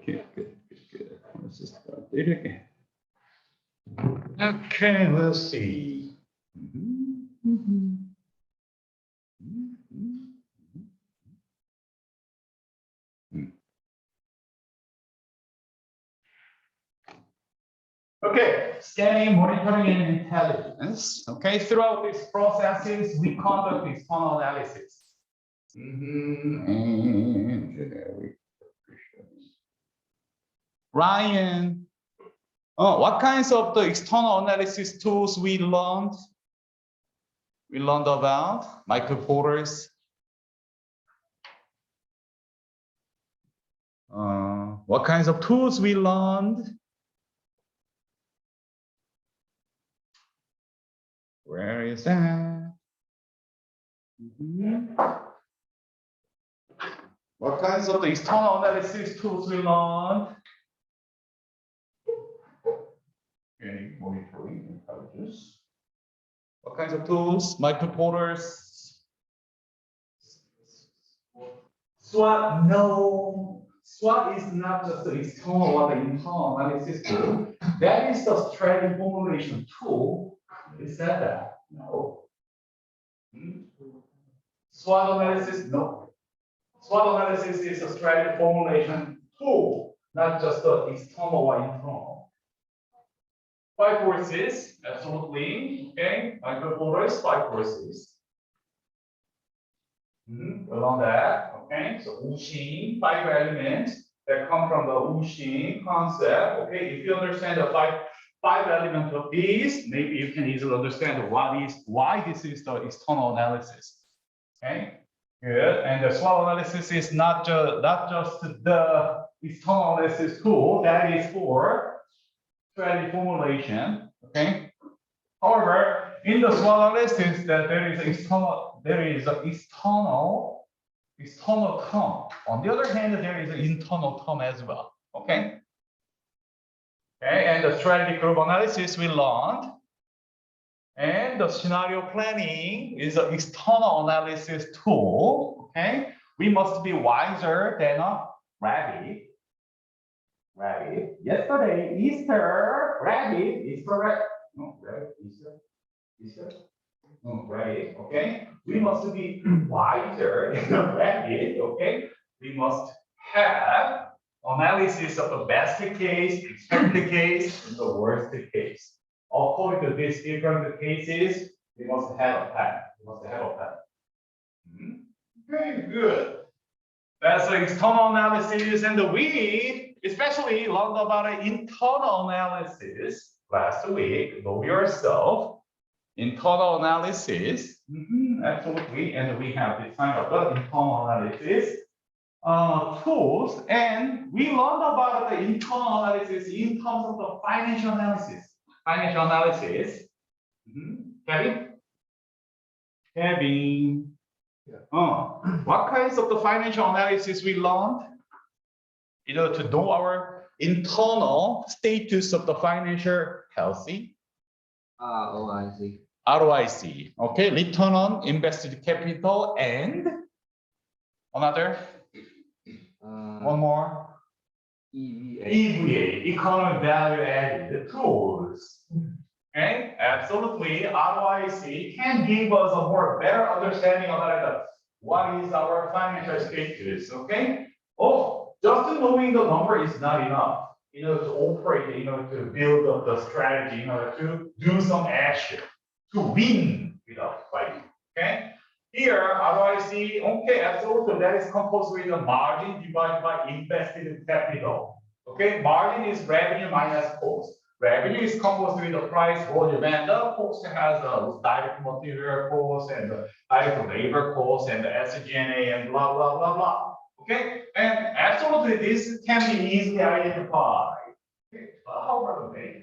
Okay, good. Let's just start it again. Okay, let's see. Okay, scanning, monitoring, and intelligence. Okay, throughout these processes, we conduct external analysis. And generic. Ryan, what kinds of the external analysis tools we learned? We learned about microportals. What kinds of tools we learned? Where is that? What kinds of external analysis tools we learned? Okay, monitoring intelligence. What kinds of tools? Microportals. SWOT, no. SWOT is not just the external or the internal analysis tool. That is the strategy formulation tool. Who said that? No. SWOT analysis, no. SWOT analysis is a strategy formulation tool, not just the external or internal. 5 forces, absolutely. Okay, microportals, 5 forces. Along that, okay, so Wuxing, 5 elements that come from the Wuxing concept. Okay, if you understand the five elements of these, maybe you can easily understand why this is the external analysis. Okay, good. And the SWOT analysis is not just the external analysis tool. That is for strategy formulation. Okay. However, in the SWOT analysis, there is an external term. On the other hand, there is an internal term as well. Okay. Okay, and the strategy group analysis we learned. And the scenario planning is an external analysis tool. Okay, we must be wiser than a rabbit. Yesterday, Easter, rabbit, Easter, no, rabbit, Easter, no, rabbit. Okay, we must be wiser than a rabbit. Okay, we must have analysis of the best case, expected case, and the worst case. According to these different cases, we must have a plan. Very good. That's the external analysis, and we especially learned about an internal analysis last week. Know yourself. Internal analysis. Absolutely. And we have this kind of the internal analysis tools, and we learned about the internal analysis in terms of the financial analysis. Kevin. What kinds of the financial analysis we learned? To know our internal status of the financial healthy. ROIC. Okay, return on invested capital, and another. One more. EVA, economic value added tools. Okay, absolutely. ROIC can give us a better understanding about what is our financial status. Okay. Just knowing the number is not enough. To operate, to build up the strategy, to do some action, to win without fighting. Okay. Here, ROIC, okay, absolutely, that is composed with the margin divided by invested capital. Okay, margin is revenue minus cost. Revenue is composed with the price, volume, and the cost has a direct material cost and the direct labor cost and the SG&A and blah, blah, blah, blah. Okay, and absolutely, this can be easily identified. Okay, how about the main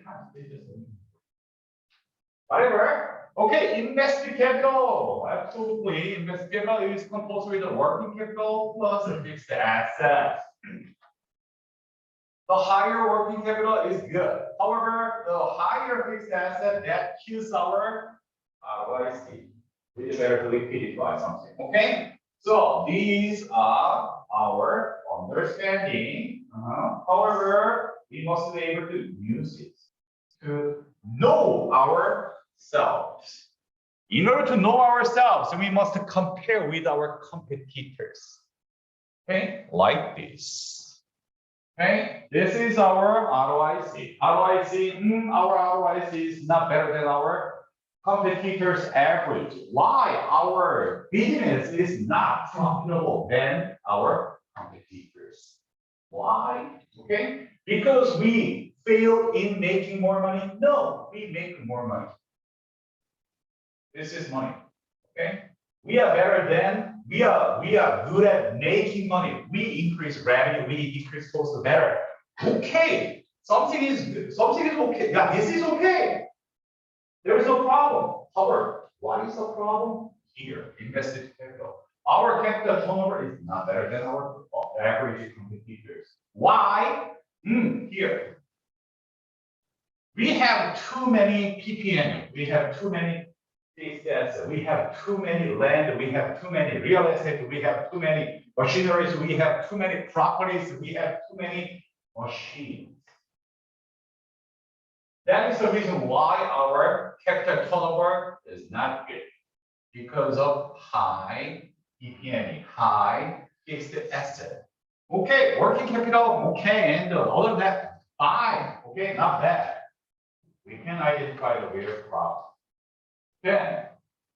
whatever. Okay, invested capital. Absolutely. Invested capital is composed with the working capital plus a fixed assets. The higher working capital is good. However, the higher fixed asset that kills our ROIC. We better to liquidify something. Okay? So these are our understanding However, we must be able to use it to know ourselves. In order to know ourselves, we must compare with our competitors. Okay, like this. Okay, this is our ROIC. Our ROIC is not better than our competitors' average. Why? Our business is not profitable than our competitors. Why? Okay, because we fail in making more money? No, we make more money. This is money. Okay, we are better than we are good at making money. We increase revenue, we increase cost better. Okay, something is okay. Yeah, this is okay. There is no problem. However, what is the problem? Here, invested capital. Our capital turnover is not better than our average competitors. Why? Here. We have too many PPN. We have too many fixed assets. We have too many land. We have too many real estate. We have too many machineries. We have too many properties. We have too many machines. That is the reason why our capital turnover is not good, because of high PPN, high fixed asset. Okay, working capital, okay, and all of that, fine, okay, not bad. We can identify the real problem. Then,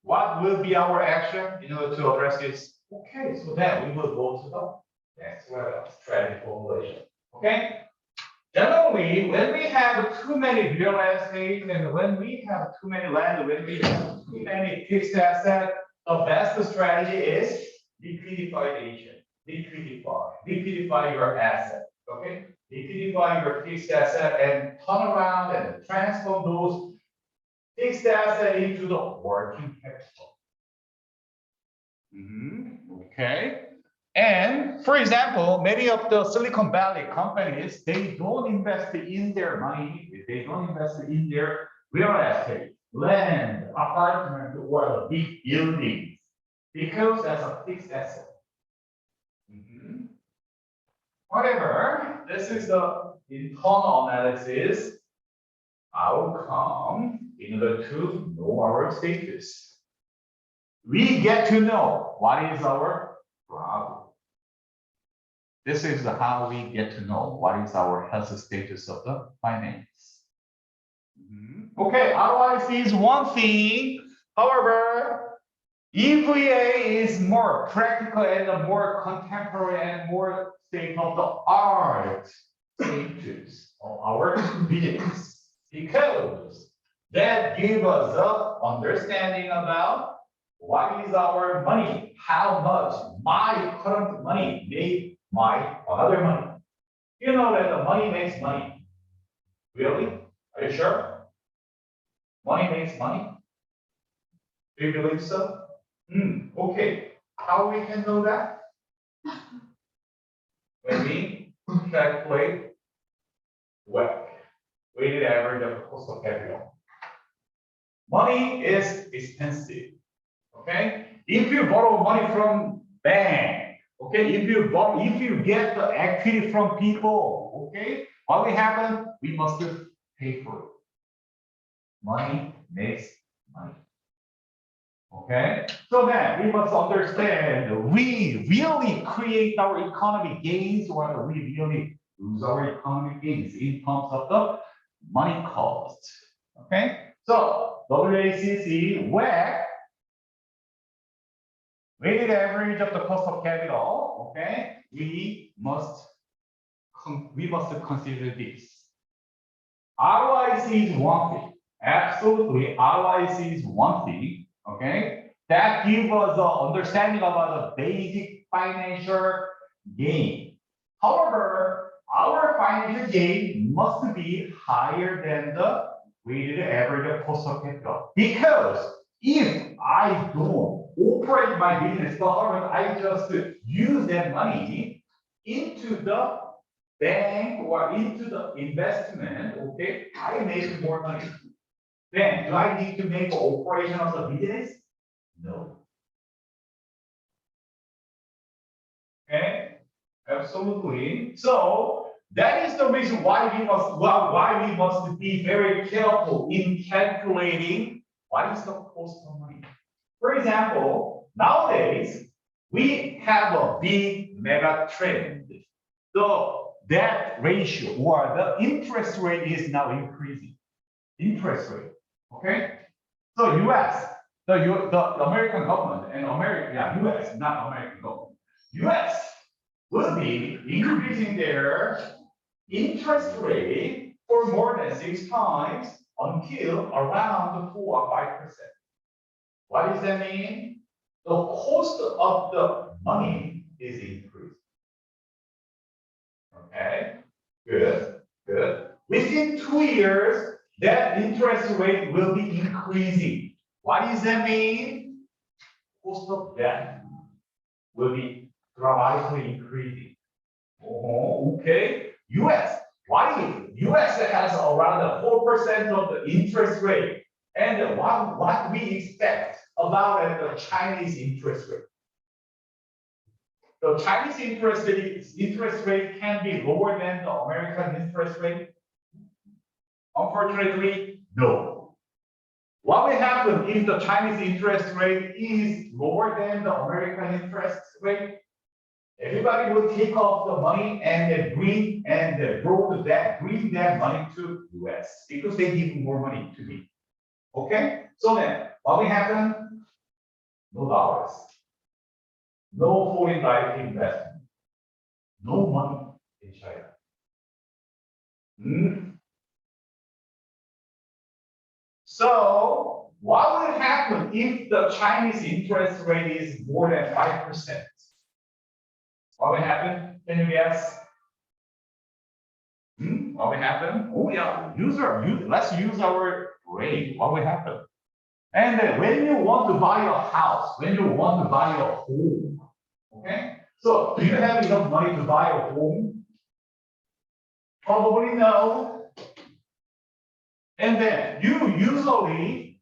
what will be our action in order to address this? Okay, so then we will go to the next level, strategy formulation. Okay? Generally, when we have too many real estate and when we have too many land, when we have too many fixed assets, the best strategy is liquidation. Liquidify your asset. Okay? Liquidify your fixed asset and turn around and transform those fixed asset into the working capital. Okay. And for example, many of the Silicon Valley companies, they don't invest in their money, they don't invest in their real estate, land, apartment, or big buildings, because that's a fixed asset. However, this is the internal analysis outcome in order to know our status. We get to know what is our problem. This is how we get to know what is our health status of the finance. Okay, ROIC is one thing. However, EVA is more practical and more contemporary and more state of the art status of our business, because that gives us the understanding about what is our money, how much my current money made my another money. You know that the money makes money. Really? Are you sure? Money makes money? Do you believe so? Okay. How we can know that? When we calculate WACC, weighted average of the cost of capital. Money is expensive. Okay? If you borrow money from bank, okay, if you get the equity from people, okay, what will happen? We must pay for it. Money makes money. Okay, so then we must understand we really create our economic gains, or we really lose our economic gains in terms of the money cost. Okay, so WACC, WACC, weighted average of the cost of capital. Okay, we must consider this. ROIC is one thing. Absolutely, ROIC is one thing. Okay, that gives us the understanding about the basic financial gain. However, our financial gain must be higher than the weighted average of cost of capital, because if I don't operate my business, or I just use that money into the bank or into the investment, okay, I make more money. Then, do I need to make an operation of the business? No. Okay, absolutely. So, That is the reason why we must be very careful in calculating what is the cost of money. For example, nowadays we have a big mega trend. The debt ratio or the interest rate is now increasing. Interest rate, okay? So U.S. The American government and U.S. not American government. U.S. will be increasing their interest rate for more than 6 times until around 4 or 5%. What does that mean? The cost of the money is increasing. Okay, good, good. Within 2 years, that interest rate will be increasing. What does that mean? Cost of debt will be dramatically increasing. Oh, okay. US. Why? US has around 4% of the interest rate. And what we expect about the Chinese interest rate? The Chinese interest rate can be lower than the American interest rate? Unfortunately, no. What will happen if the Chinese interest rate is lower than the American interest rate? Everybody will take off the money and then bring that money to US because they give more money to me. Okay? So then, what will happen? No dollars. No foreign direct investment. No money in China. So, what will happen if the Chinese interest rate is more than 5%? What will happen? Can you guess? What will happen? Oh yeah, let's use our brain. What will happen? And then when you want to buy a house, when you want to buy a home, okay? So do you have enough money to buy a home? Probably no. And then you usually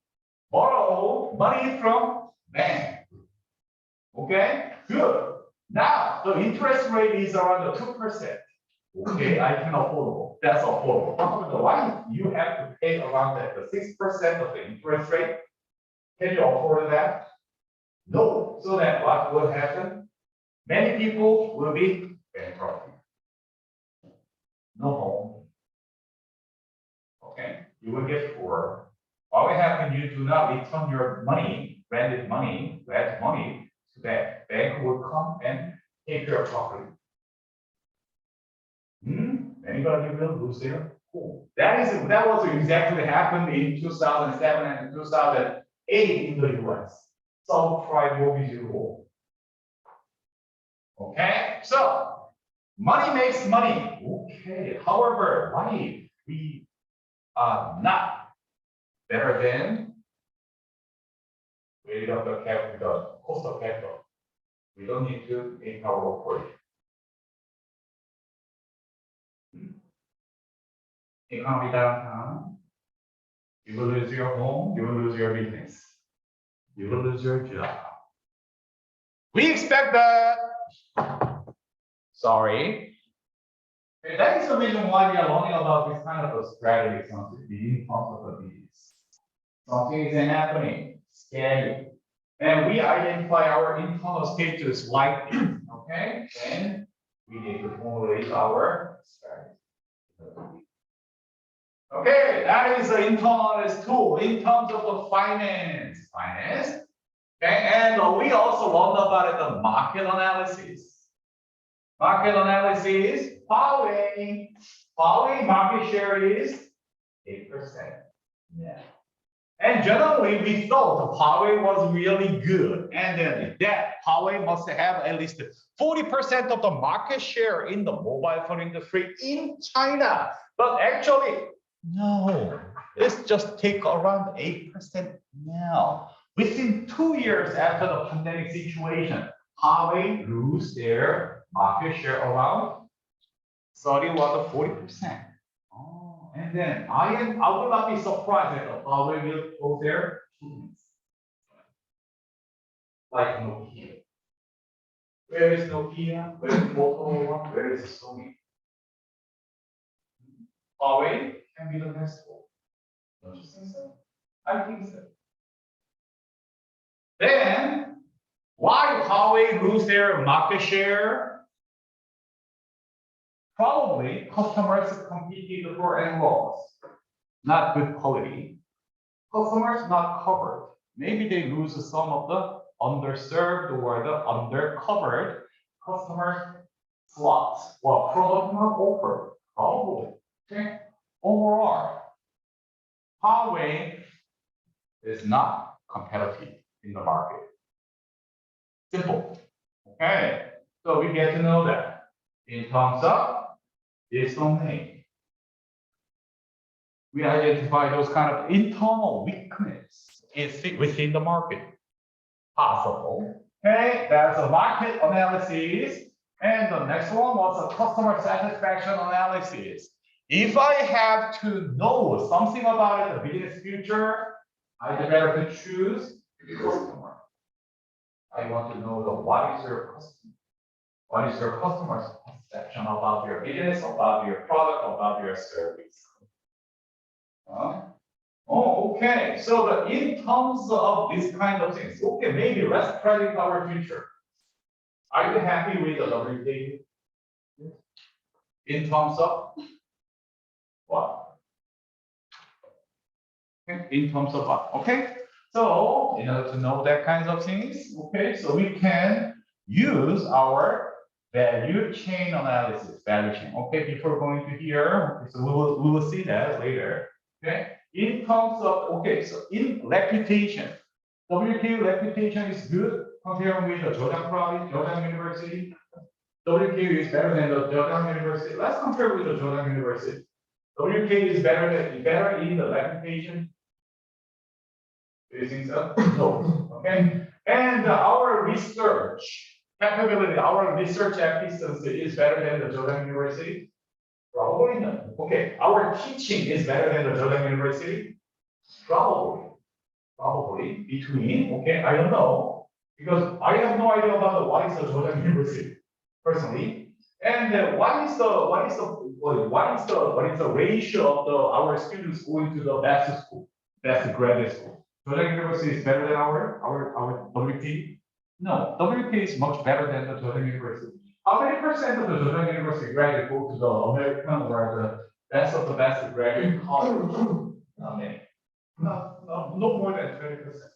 borrow money from bank. Okay, good. Now the interest rate is around 2%. Okay, I can afford. That's affordable. But why you have to pay around the 6% of the interest rate? Can you afford that? No. So then what will happen? Many people will be bankrupt. No home. Okay, you will get poor. What will happen? You do not return your money, rented money to bank. Bank will come and take your property. Anybody will lose their home. That was exactly happened in 2007 and 2008 in the US. Subprime mortgage rule. Okay, so money makes money. Okay, however, why we are not better than rate of the capital, cost of capital. We don't need to make our work for it. Economy downtown, you will lose your home, you will lose your business, you will lose your job. We expect that. Sorry. Okay, that is the reason why we are learning about this kind of a strategy, something in front of the business. Something is happening, scary. And we identify our internal status like this, okay? And we need to formulate our strategy. Okay, that is the internal tool in terms of the finance. Okay, and we also learned about the market analysis. Market analysis, Huawei market share is 8%. Yeah. And generally, we thought Huawei was really good, and then that Huawei must have at least 40% of the market share in the mobile phone industry in China. But actually, no, it's just take around 8% now. Within 2 years after the pandemic situation, Huawei lose their market share around 31 to 40%. Oh, and then I will not be surprised that Huawei will close their teams. Like Nokia. Where is Nokia? Where is Motorola? Where is Sony? Huawei can be the next one. Don't you think so? I think so. Then, why Huawei lose their market share? Probably customers competed for and lost. Not good quality. Customers not covered. Maybe they lose some of the underserved or the undercovered customer slots. Well, product not offered. Probably. Okay. Overall, Huawei is not competitive in the market. Simple. Okay. So we get to know that in terms of this domain. We identify those kind of internal weakness within the market. Possible. Okay, that's a market analysis. And the next one was a customer satisfaction analysis. If I have to know something about it, the business future, I better to choose customer. I want to know what is your customer? What is your customer's perception about your business, about your product, about your service? Oh, okay. So in terms of these kind of things, okay, maybe let's predict our future. Are you happy with the WT? In terms of what? Okay. In terms of what? Okay. So in order to know that kinds of things, okay, so we can use our value chain analysis. Value chain. Okay, before going to here, okay, so we will see that later. Okay. In terms of, okay, so in reputation, WKU reputation is good compared with the Jordan Province, Jordan University. WKU is better than the Jordan University. Let's compare with the Jordan University. WKU is better in the reputation. Do you think so? No. Okay. And our research capability, our research efficiency is better than the Jordan University. Probably not. Okay, our teaching is better than the Jordan University? Probably between, okay, I don't know. Because I have no idea about what is the Jordan University, personally. And what is the ratio of our students going to the best school, best graduate school? Jordan University is better than our WK? No, WK is much better than the Jordan University. How many percent of the Jordan University graduates go to the American or the best of the best graduate college? Not many. No more than 20%.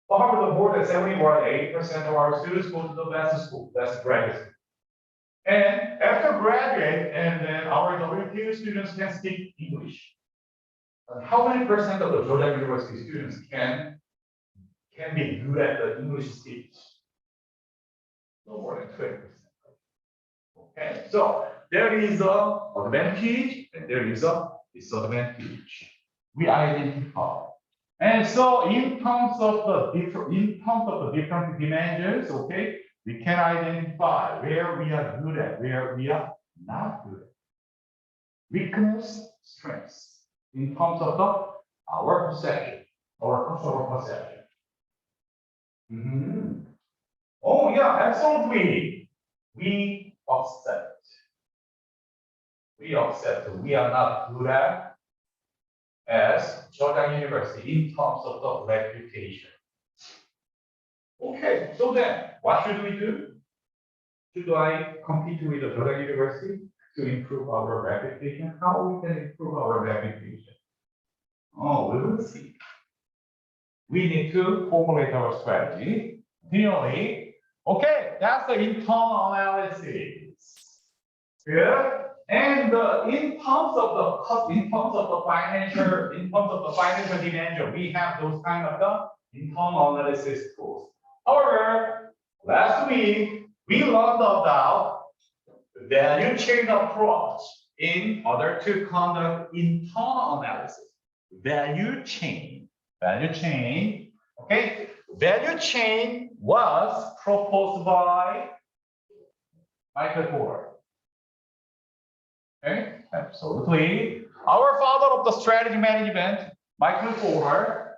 However, more than 70 or 80% of our students go to the best school, best graduate school. And after graduate, and then our WQ students can speak English. How many percent of the Jordan University students can be good at the English speech? No more than 20%. Okay, so there is an advantage and there is a disadvantage. We identify. And so in terms of the different dimensions, okay, we can identify where we are good at, where we are not good at. Weakness, strengths, in terms of our perception, our customer perception. Oh yeah, absolutely. We accept. We are not good at as Jordan University in terms of the reputation. Okay, so then what should we do? Should I compete with the Jordan University to improve our reputation? How we can improve our reputation? Oh, we will see. We need to formulate our strategy. Clearly, okay, that's the internal analysis. Good. And in terms of the financial dimension, we have those kind of the internal analysis tools. However, last week we learned about the value chain approach in order to conduct internal analysis. Value chain. Okay. Value chain was proposed by Michael Porter. Okay, absolutely. Our father of the strategy management, Michael Porter,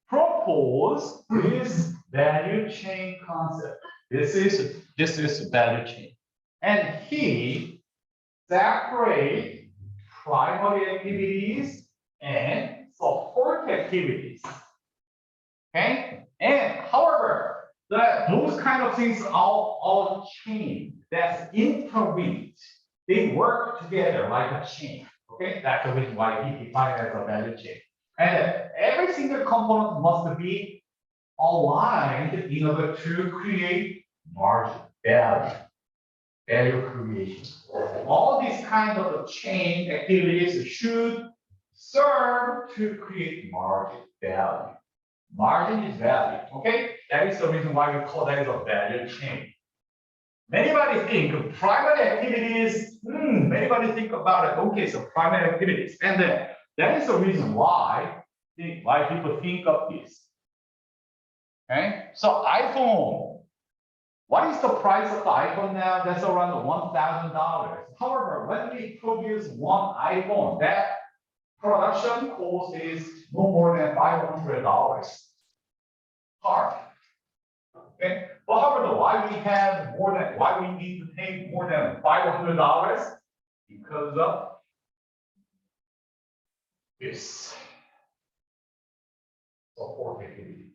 proposed this value chain concept. This is value chain, and he separated primary activities and support activities. Okay? And however, those kind of things are all chain. That's interlinked. They work together like a chain. Okay? That's the reason why we define it as a value chain. And every single component must be aligned in order to create margin, value creation. All these kind of chain activities should serve to create margin value. Margin is value, okay? That is the reason why we call that as a value chain. Anybody think primary activities, anybody think about it, okay, so primary activities. And then that is the reason why people think of this. Okay, so iPhone, what is the price of the iPhone now? That's around $1,000. However, when we produce one iPhone, that production cost is no more than $500 part. Okay, but however, why we need to pay more than $500? Because of this support activity.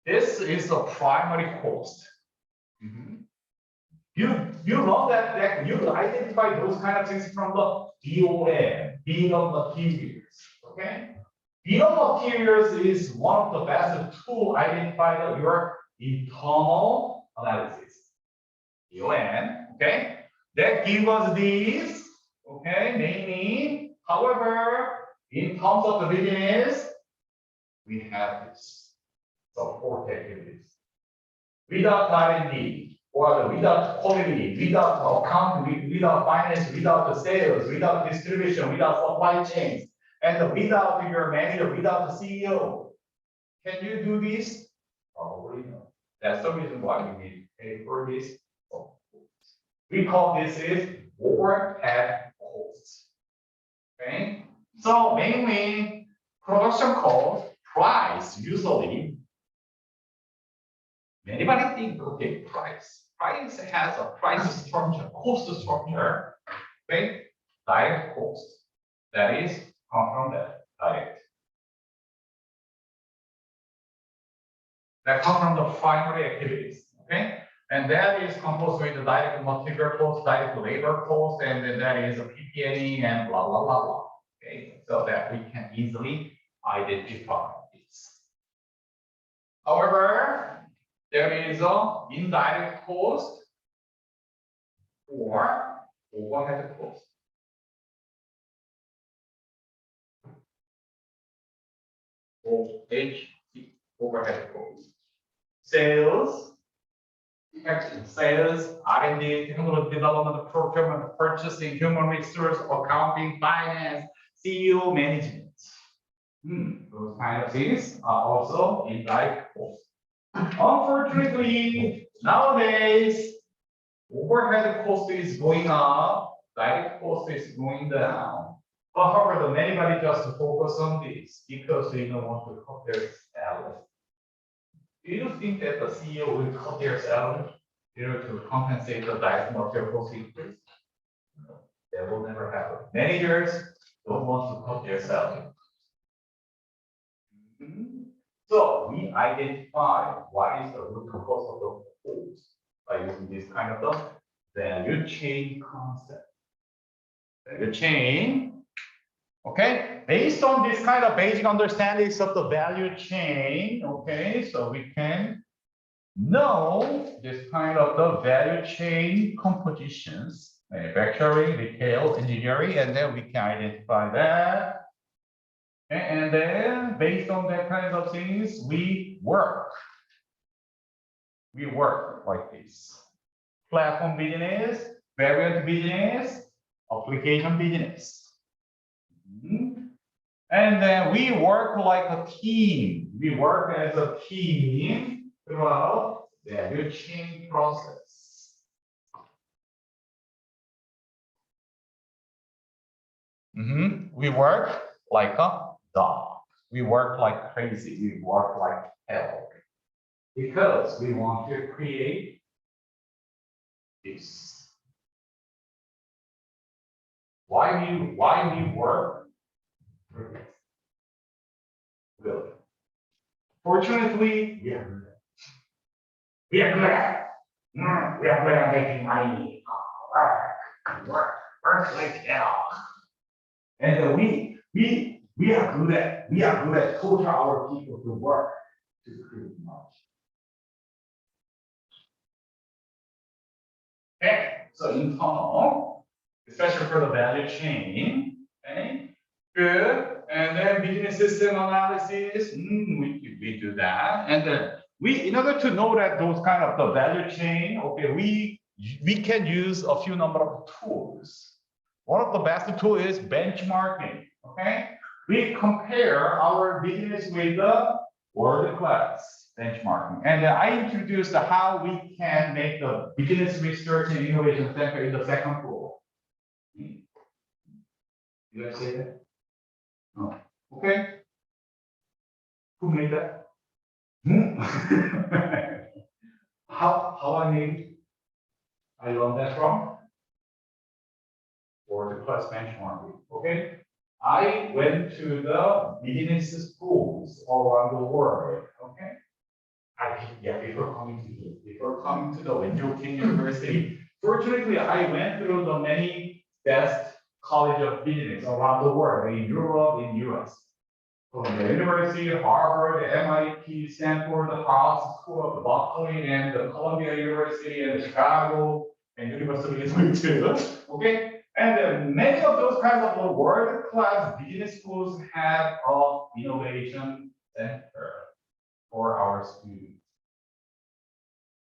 This is the primary cost. You know that you identify those kind of things from the BOM, bill of materials. Okay, bill of materials is one of the best tool identify your internal analysis. BOM, okay, that gives us these. Okay, mainly. However, in terms of the business, we have this support activities. Without R&D, or without quality, without accounting, without finance, without the sales, without distribution, without supply chains, and without your manager, without the CEO. Can you do this? Probably not. That's the reason why we need to pay for this. We call this is overhead costs. Okay? So mainly production cost, price, usually. Anybody think, okay, price. Price has a price structure, cost structure, okay? Direct cost. That is come from that direct. That come from the primary activities, okay? And that is composed with the direct material cost, direct labor cost, and then that is a PP&E and blah, blah, blah, blah. Okay, so that we can easily identify this. However, there is an indirect cost or overhead cost. OHC, overhead cost. Sales, R&D, technology development, procurement, purchasing, human resource, accounting, finance, CEO, management. Those kind of things are also indirect costs. Unfortunately, nowadays, overhead cost is going up, direct cost is going down. But however, anybody just focus on this because they don't want to cut their salary. Do you think that the CEO will cut their salary in order to compensate the direct material cost increase? No, that will never happen. Managers don't want to cut their salary. So we identify what is the root cause of the cost by using this kind of value chain concept. Value chain, okay? Based on this kind of basic understandings of the value chain, okay, so we can know this kind of the value chain compositions, manufacturing, retail, engineering, and then we can identify that. And then based on that kind of things, we work. We work like this. Platform business, variant business, application business. And then we work like a team. We work as a team throughout the value chain process. We work like a dog. We work like crazy. We work like hell. Because we want to create this. why we work? Really. Fortunately, we are good. We are good at we are good at making money. Work like hell. And we are good at coaching our people to work to create knowledge. Okay, so internal, especially for the value chain. Okay, good. And then business system analysis, we do that. And then in order to know that those kind of the value chain, okay, we can use a few number of tools. One of the best tool is benchmarking. Okay, we compare our business with the world class benchmarking. And I introduced how we can make the business research and innovation center in the second floor. You guys say that? No. Okay. Who made that? How I made it? I learned that from world class benchmarking. Okay. I went to the business schools all around the world. Okay. Before coming to the Wenzhou University. Fortunately, I went through the many best college of business around the world, in Europe, in US. Columbia University, Harvard, MIT, Stanford, the Harvard School of Berkeley, and the Columbia University, and Chicago, and University of Italy. Okay. And many of those kinds of world-class business schools have an innovation center for our students.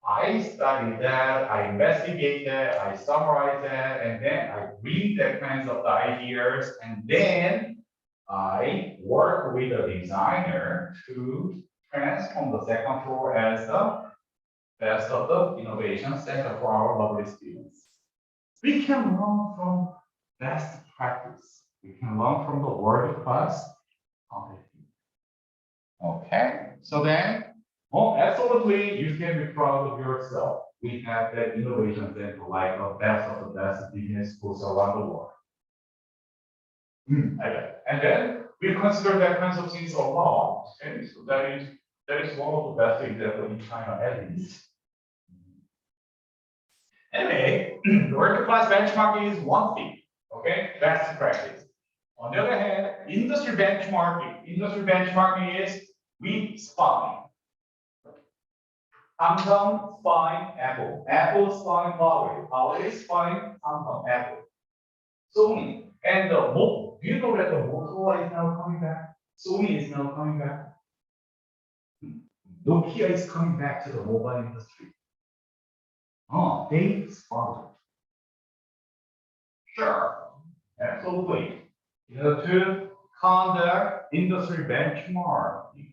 I studied that, I investigate that, I summarize that, and then I read that kinds of ideas, and then I work with a designer to transform the second floor as the best of the innovation center for our lovely students. We can learn from best practice. We can learn from the world-class competence. Okay, so then, absolutely, you can be proud of yourself. We have that innovation center, like the best of the best business schools around the world. Okay. And then we consider that kinds of things a lot. Okay, so that is one of the best examples in China, at least. Anyway, world-class benchmarking is one thing. Okay, best practice. On the other hand, industry benchmarking. Industry benchmarking is we spy. Samsung spying Apple. Apple spying Huawei. Huawei spying Samsung, Apple. Sony. And do you know that the Motorola is now coming back? Sony is now coming back. Nokia is coming back to the mobile industry. They spy. Sure, absolutely. To conduct industry benchmarking.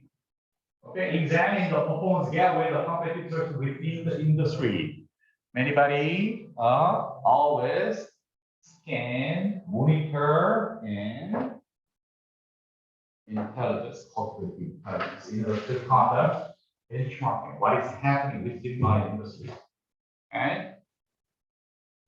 Okay, examine the performance gap with the competitors within the industry. Anybody always scan, monitor, and intelligence, cultivate intelligence in order to conduct benchmarking. What is happening within my industry? Okay.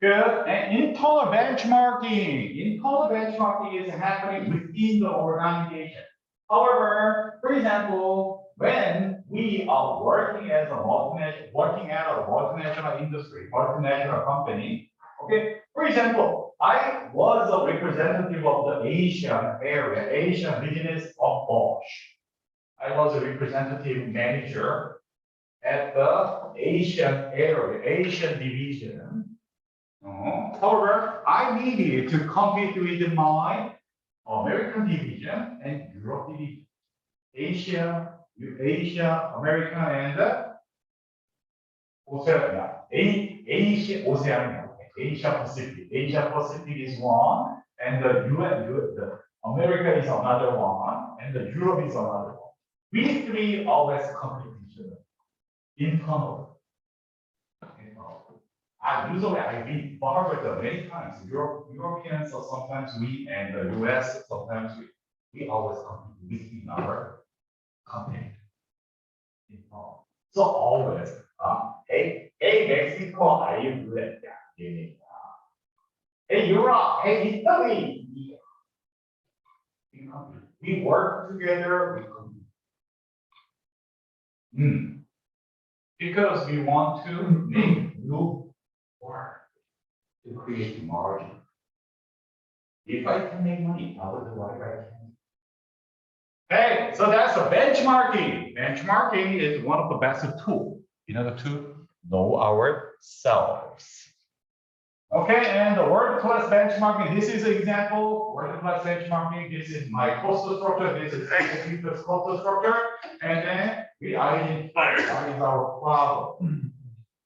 Good. And internal benchmarking. Internal benchmarking is happening within the organization. However, for example, when we are working as a multinational industry, multinational company, okay, for example, I was a representative of the Asian area, Asian business of Bosch. I was a representative manager at the Asian area, Asian division. However, I needed to compete with my American division and Europe division. Asia, America, and Oceania. Asia Pacific. Asia Pacific is one, and the America is another one, and the Europe is another one. We three always compete with each other. Internally. Usually I've been Harvard many times. Europeans, so sometimes we, and the US, sometimes we always compete with another company. So always, hey Mexico, are you good at that? Hey, Europe. Hey, Italy. We work together. We compete. Because we want to make new work to create margin. If I can make money, I will do whatever I can. Hey, so that's a benchmarking. Benchmarking is one of the best tools. You know the tool? Know ourselves. Okay, and the word-class benchmarking, this is an example. Word-class benchmarking, this is my cost structure, this is executive cost structure, and then we identify what is our problem.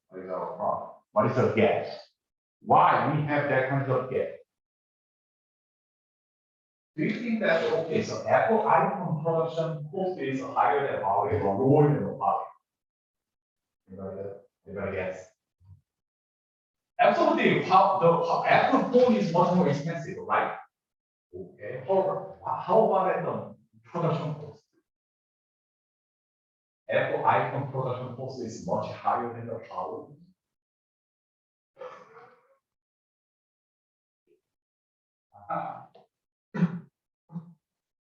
What is our problem? What is the gap? Why we have that kind of gap? Do you think that, okay, so Apple iPhone production cost is higher than Huawei or lower than Huawei? Anybody guess? Absolutely, the Apple phone is much more expensive, right? Okay. Or how about at the production cost? Apple iPhone production cost is much higher than the Huawei.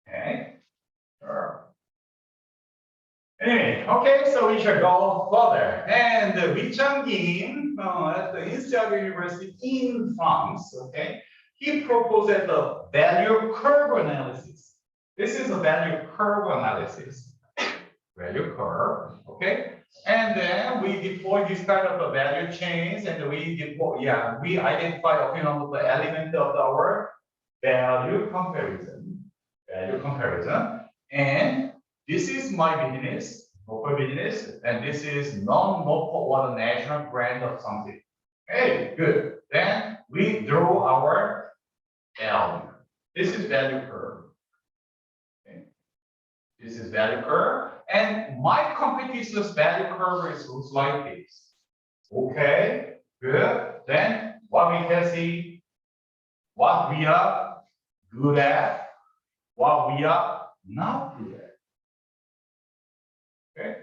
Okay. Sure. Anyway, okay, so we shall go further. And Wee Chang-kim at the Instinctive University in France, okay, he proposed the value curve analysis. This is a value curve analysis. Value curve, okay? And then we deploy this kind of a value chains and we deploy, we identify the element of our value comparison. Value comparison. And this is my business, local business, and this is non-local or national brand of something. Hey, good. Then we draw our value. This is value curve. Okay. This is value curve. And my competition's value curve looks like this. Okay, good. Then what we can see, what we are good at, what we are not good at. Okay,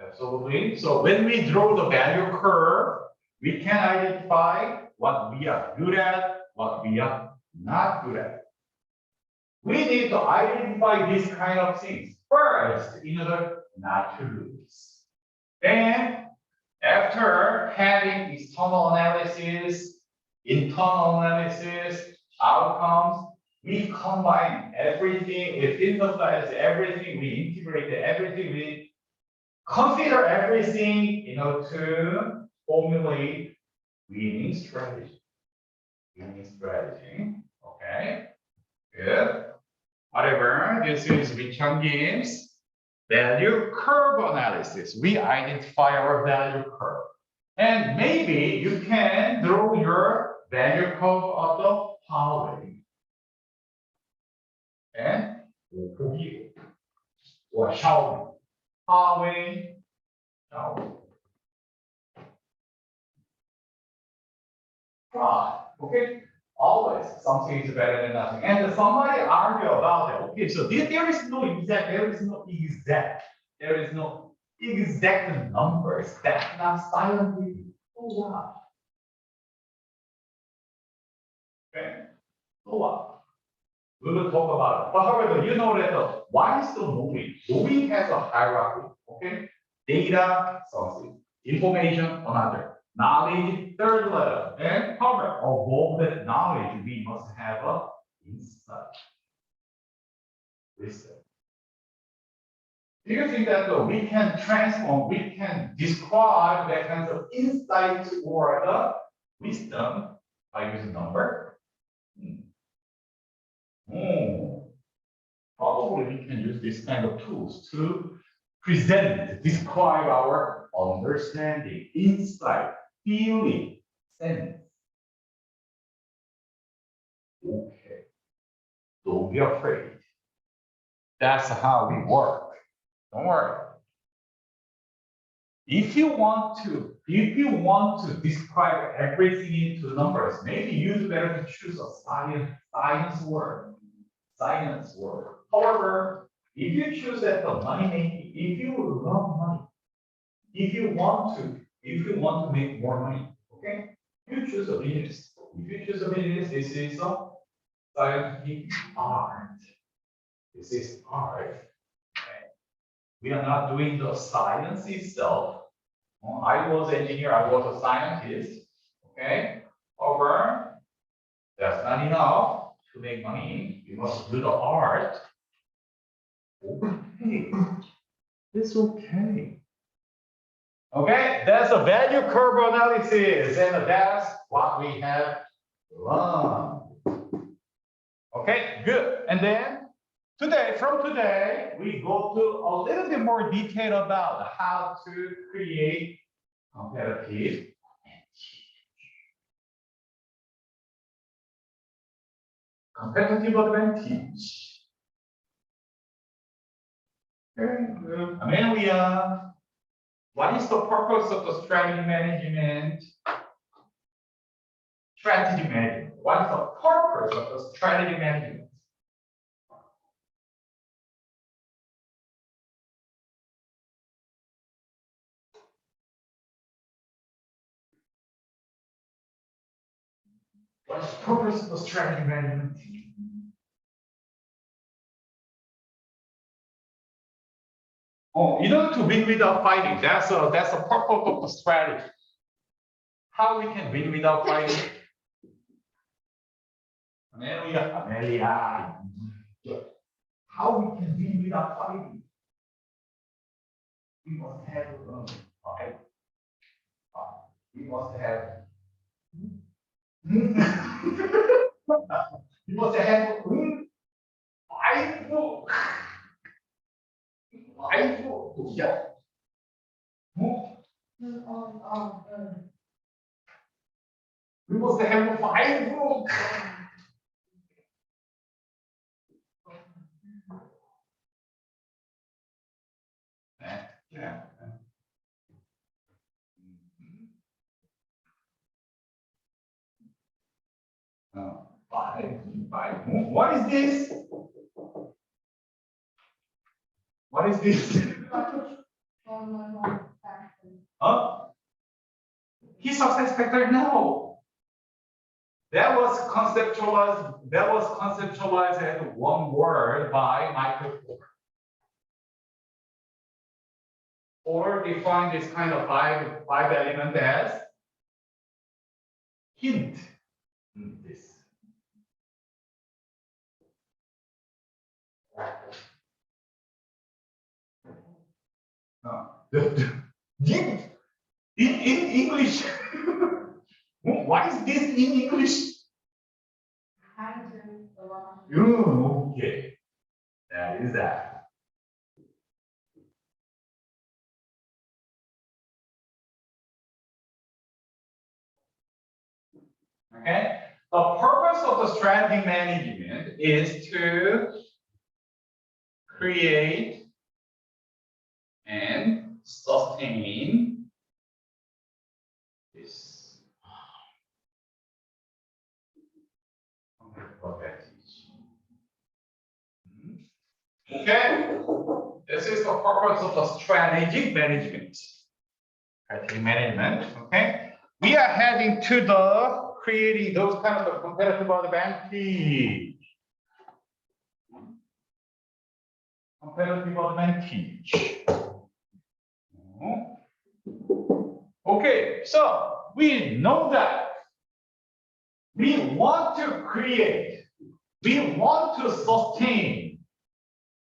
absolutely. So when we draw the value curve, we can identify what we are good at, what we are not good at. We need to identify these kind of things first in order not to lose. Then, after having external analysis, internal analysis, outcomes, we combine everything, we synthesize everything, we integrate everything, we consider everything in order to formulate winning strategy. Winning strategy. Okay. Good. However, this is Wee Chang-kim's value curve analysis. We identify our value curve. And maybe you can draw your value curve of the following. And or Xiaomi. Huawei, right, okay? Always something is better than nothing. And somebody argue about it. Okay, so there is no exact numbers. That's not scientific. So what? Okay, so what? We will talk about it. But however, you know that why is the knowing? Knowing has a hierarchy. Okay, data, something, information, another. Knowledge, third letter, and however, above that knowledge, we must have a insight. Wisdom. Do you think that we can transform, we can describe that kind of insight or the wisdom by using number? Probably we can use this kind of tools to present, describe our understanding, insight, feeling, sense. Okay. Don't be afraid. That's how we work. Don't worry. If you want to describe everything into numbers, maybe you'd better to choose a science word. However, if you choose that the money making, if you love money, if you want to make more money, okay, you choose a business. if you choose a business, this is a scientific art. This is art. Okay. We are not doing the science itself. I was an engineer, I was a scientist. Okay. However, that's not enough to make money. You must do the art. Okay. It's okay. Okay, that's a value curve analysis, and that's what we have learned. Okay, good. And then from today, we go to a little bit more detail about how to create competitive advantage. Very good. Amelia, what is the purpose of the strategy management? Strategy management. What is the purpose of the strategy management? What is the purpose of the strategy management? Oh, you don't have to win without fighting. That's a purpose of the strategy. How we can win without fighting? Amelia. How we can win without fighting? We must have fight. We must have. We must have fight. Yeah. We must have five. Yeah. Five. What is this? What is this? Huh? Key success factor? No. That was conceptualized as one word by Michael Ford. Or define this kind of five element as hint. This. Hint in English. Why is this in English? Okay. That is that. Okay. The purpose of the strategy management is to create and sustain this advantage. Okay. This is the purpose of the strategic management. Strategic management. Okay. We are heading to the creating those kind of competitive advantage. Competitive advantage. Okay, so we know that we want to create, we want to sustain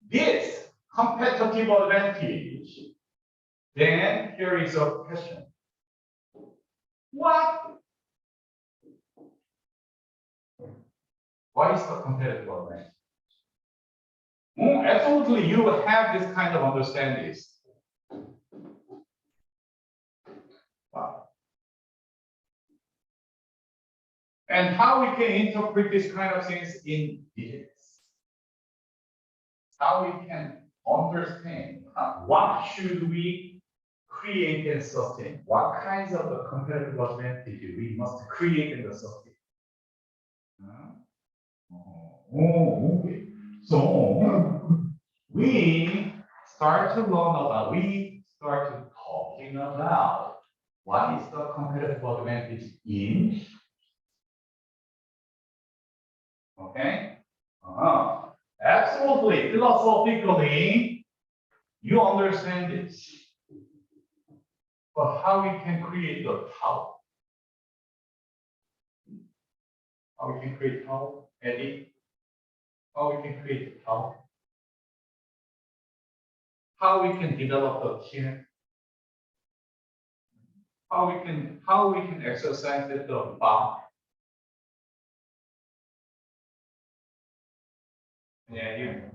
this competitive advantage. Then here is a question. What is the competitive advantage? Absolutely, you have this kind of understanding. Wow. And how we can interpret this kind of things in details. How we can understand what should we create and sustain? What kinds of the competitive advantage we must create and sustain? Okay. So we start talking about what is the competitive advantage in Okay? Absolutely, philosophically, you understand this. But how we can create the how? How we can create how? Eddie? How we can create how? How we can develop the team? How we can exercise the bar? Yeah, you know.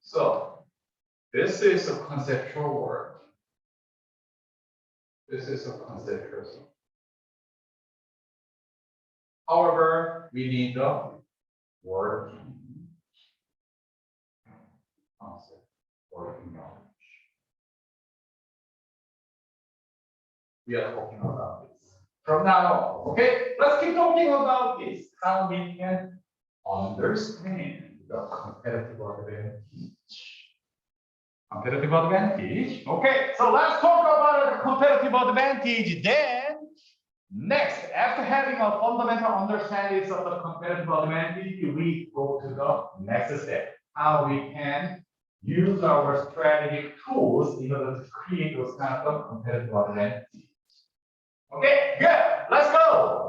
So this is a conceptual word. This is a conceptual. However, we need the word concept, working knowledge. We are talking about this from now on. Okay, let's keep talking about this. How we can understand the competitive advantage. Competitive advantage. Okay, so let's talk about the competitive advantage. Then, next, after having a fundamental understanding of the competitive advantage, we go to the next step. How we can use our strategic tools in order to create those kind of competitive advantage. Okay, good. Let's go.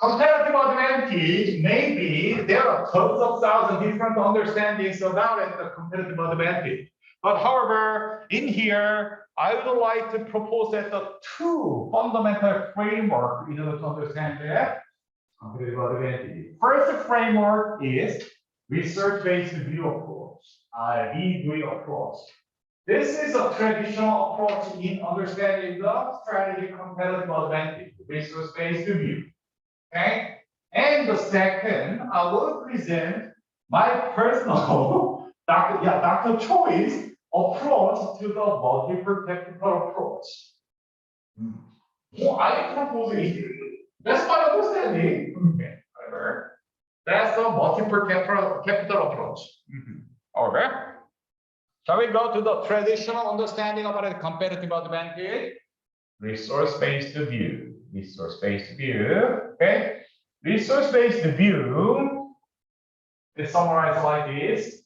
Competitive advantage, maybe there are tons of thousands different understandings about it, the competitive advantage. But however, in here, I would like to propose that the two fundamental framework in order to understand that competitive advantage. First framework is research-based view approach, RBV approach. This is a traditional approach in understanding the strategic competitive advantage, resource-based view. Okay? And the second, I will present my personal Dr. Choi's approach to the multiple technical approach. Well, I propose it. That's my understanding. Okay. However, that's the multiple capital approach. Okay. Shall we go to the traditional understanding about a competitive advantage? Resource-based view. Resource-based view. Okay. Resource-based view is summarized like this.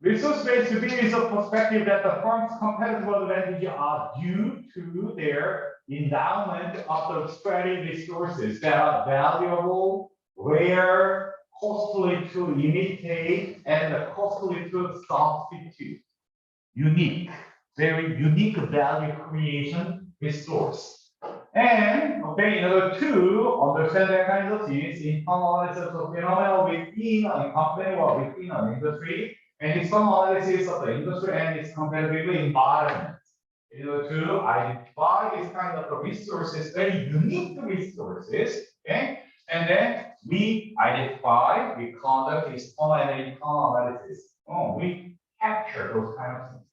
Resource-based view is a perspective that the firm's competitive advantages are due to their endowment of the strategic resources that are valuable, rare, costly to imitate, and costly to substitute. Unique, very unique value creation resource. And, okay, in order to understand that kind of things, internal analysis of phenomena within a company or within an industry, and external analysis of the industry and its competitive environment. In order to identify this kind of resources, very unique resources, okay? And then we identify, we conduct external and internal analysis. We capture those kind of things.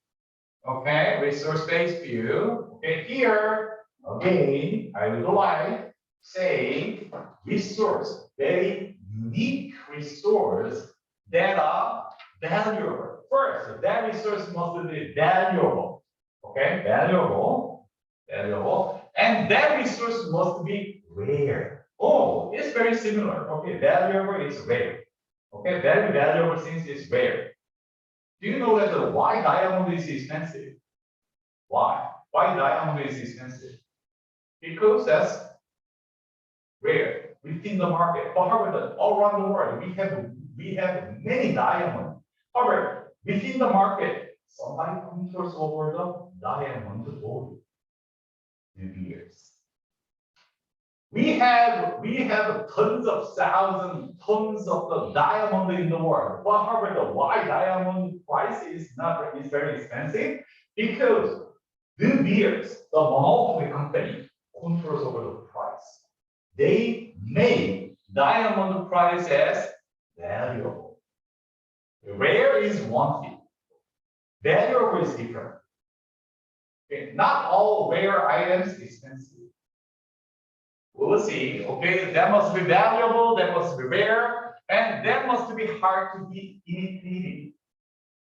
Okay, resource-based view. Okay, here, again, I would like say resource, very unique resource that are valuable. First, that resource must be valuable. Okay, valuable. And that resource must be rare. Oh, it's very similar. Okay, valuable is rare. Okay, very valuable things is rare. Do you know that why diamond is expensive? Why? Why diamond is expensive? Because that's rare within the market. But however, all around the world, we have many diamonds. However, within the market, somebody controls over the diamond volume. Years. We have tons of thousands, tons of the diamond in the world. But however, why diamond price is very expensive? Because De Beers, the monopoly company, controls over the price. They make diamond price as valuable. Rare is one thing. Valuable is different. Okay, not all rare items expensive. We'll see. Okay, that must be valuable, that must be rare, and that must be hard to be imitated.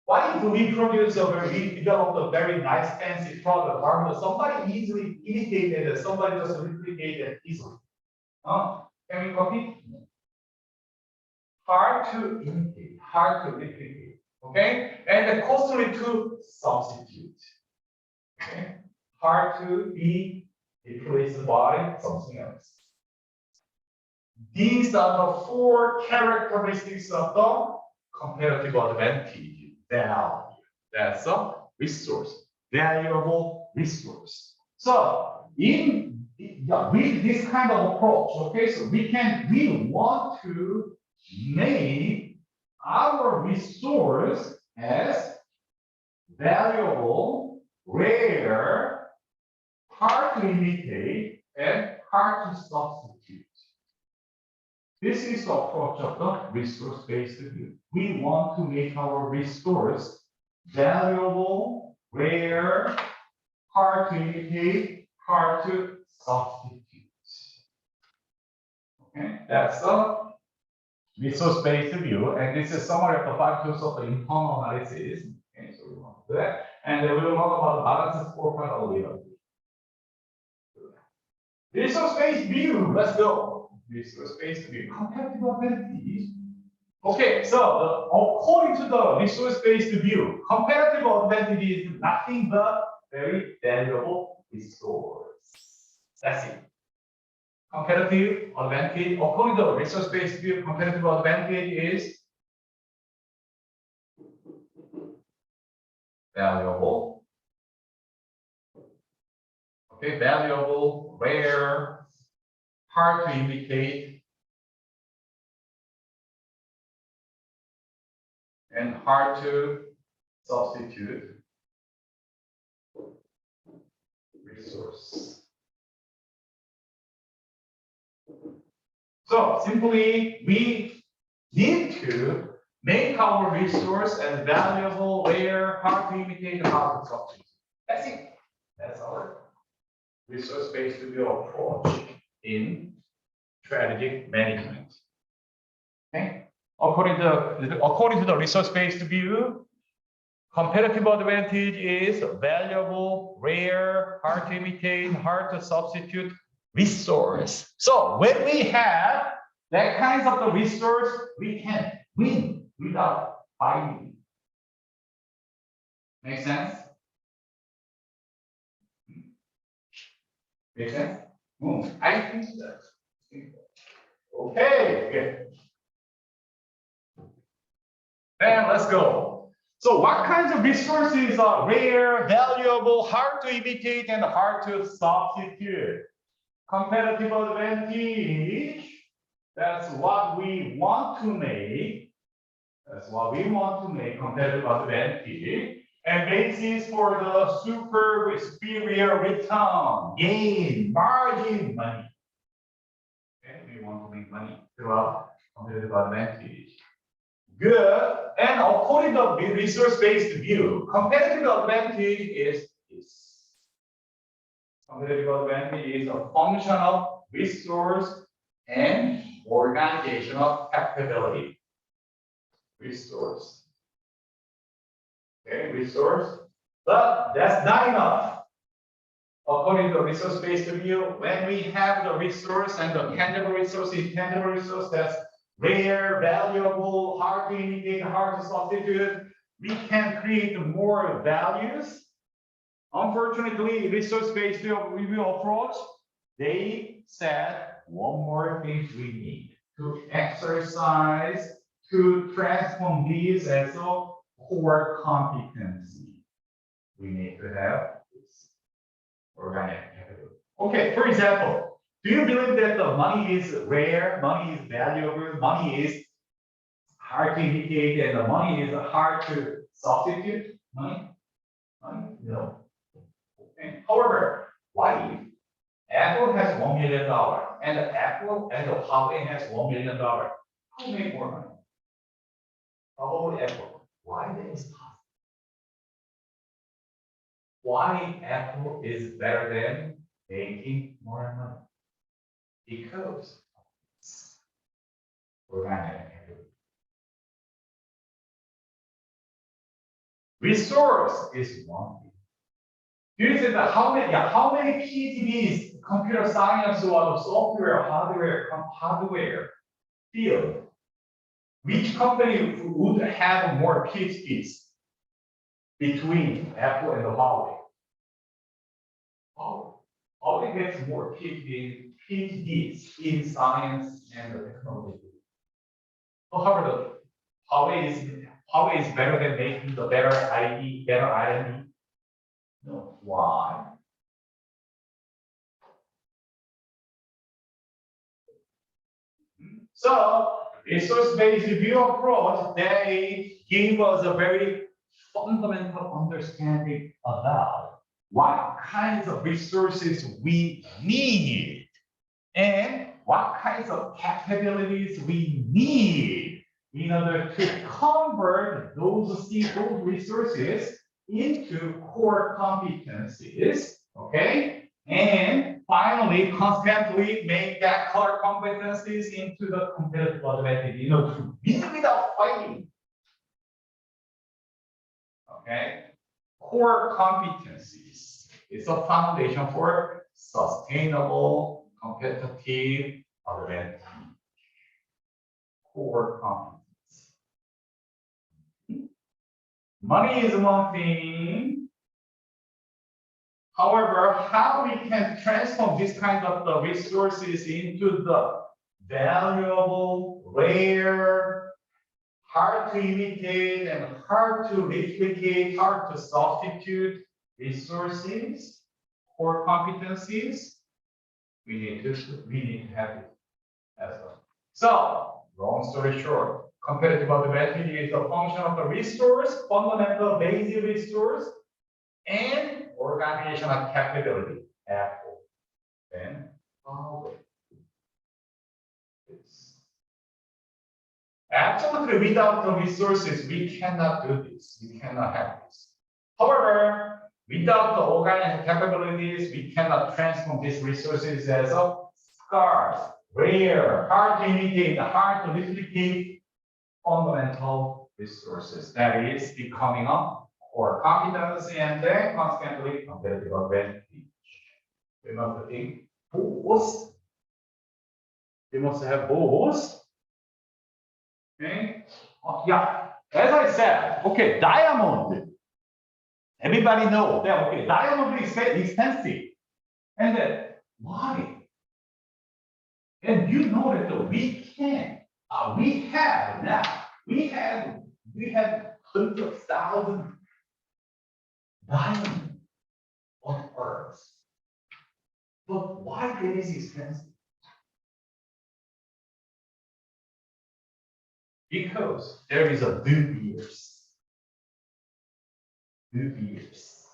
Why do we develop a very nice fancy product? Or somebody easily imitated it, somebody just replicated it easily. Can we copy? Hard to imitate, hard to replicate. Okay? And costly to substitute. Okay? Hard to be replaced by something else. These are the 4 characteristics of the comparative advantage value. That's a resource, valuable resource. So with this kind of approach, okay, so we want to make our resource as valuable, rare, hard to imitate, and hard to substitute. This is the approach of the resource-based view. We want to make our resource valuable, rare, hard to imitate, hard to substitute. Okay, that's the resource-based view, and this is summary of the 5 tools of the internal analysis. Okay, so we want to do that, and we will talk about the balance scorecard later. Resource-based view. Let's go. Resource-based view. Comparative advantage. Okay, so according to the resource-based view, comparative advantage is nothing but very valuable resource. That's it. Comparative advantage, according to the resource-based view, comparative advantage is valuable. Okay, valuable, rare, hard to imitate, and hard to substitute resource. So simply, we need to make our resource as valuable, rare, hard to imitate, and hard to substitute. That's it. That's our resource-based view approach in strategic management. Okay. According to the resource-based view, competitive advantage is valuable, rare, hard to imitate, hard to substitute resource. So when we have that kind of the resource, we can win without fighting. Make sense? Make sense? I think so. Okay, good. Then let's go. So what kinds of resources are rare, valuable, hard to imitate, and hard to substitute? Competitive advantage, that's what we want to make. That's what we want to make, competitive advantage. And basis for the superior return, gain, margin, money. Okay, we want to make money throughout competitive advantage. Good. And according to the resource-based view, competitive advantage is this. Competitive advantage is a function of resource and organizational capability. Resource. Okay, resource. But that's not enough. According to the resource-based view, when we have the resource and the tangible resource, intangible resource, that's rare, valuable, hard to imitate, hard to substitute, we can create more values. Unfortunately, resource-based review approach, they said one more thing we need to exercise, to transform these as a core competency. We need to have this organic capital. Okay, for example, do you believe that the money is rare, money is valuable, money is hard to imitate, and the money is hard to substitute? Money? No. Okay. However, what if Apple has $1 million and Apple and Huawei has $1 million? Who make more money? Probably Apple. Why that is possible? Why Apple is better than making more money? Because organic activity. Resource is one thing. You said that how many PhDs, computer science or software, hardware field, which company would have more PhDs between Apple and Huawei? Huawei gets more PhDs in science and technology. However, Huawei is better than making the better R&D. No, why? So, resource-based review approach, they give us a very fundamental understanding about what kinds of resources we need and what kinds of capabilities we need in order to convert those resources into core competencies, okay? And finally, constantly make that core competencies into the competitive advantage, to win without fighting. Okay? Core competencies is a foundation for sustainable competitive advantage. Core competence. Money is one thing. However, how we can transform this kind of the resources into the valuable, rare, hard to imitate and hard to replicate, hard to substitute resources or competencies, we need to have it as well. So, long story short, competitive advantage is a function of the resource, fundamental basic resource, and organizational capability. Apple, then Huawei. Absolutely, without the resources, we cannot do this. We cannot have this. However, without the organizational capabilities, we cannot transform these resources as a scarce, rare, hard to imitate, hard to replicate fundamental resources. That is becoming a core competence and then consequently competitive advantage. We must think both. We must have both. Okay. Yeah. As I said, okay, diamond. Everybody knows that okay, diamond is expensive. And then why? And you know that we have now, we have hundreds of thousands diamonds on Earth. But why it is expensive? Because there is a dubious. Dubious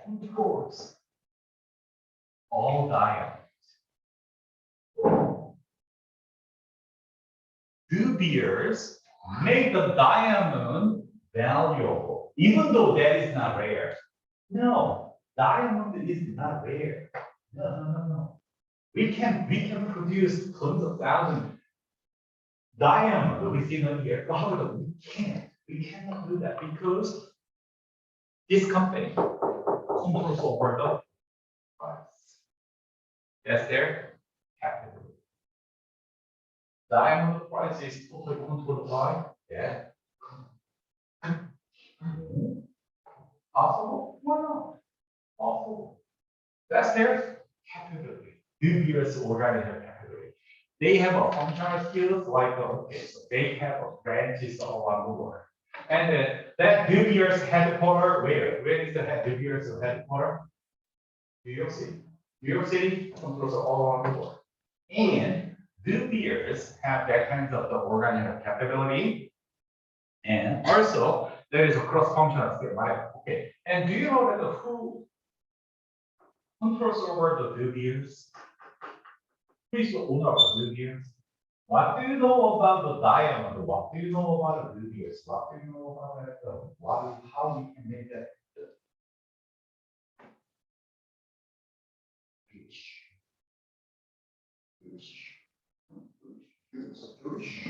controls all diamonds. Dubious make the diamond valuable, even though that is not rare. No, diamond is not rare. No. We can produce tons of thousands diamond within a year. However, we cannot do that because this company controls over the price. That's their capital. Diamond price is totally controlled by that. Possible? Why not? Possible. That's their capability. Dubious organizational capability. They have a functional skills like okay, so they have branches all around the world. And that dubious headquarters, where is the dubious headquarters? New York City. New York City controls all around the world. And dubious have that kind of the organizational capability. And also there is a cross-functional skill, right? Okay. And do you know that who controls over the dubious? Who is the owner of the dubious? What do you know about the diamond? What do you know about the dubious? What do you know about that? How we can make that rich? Jewish.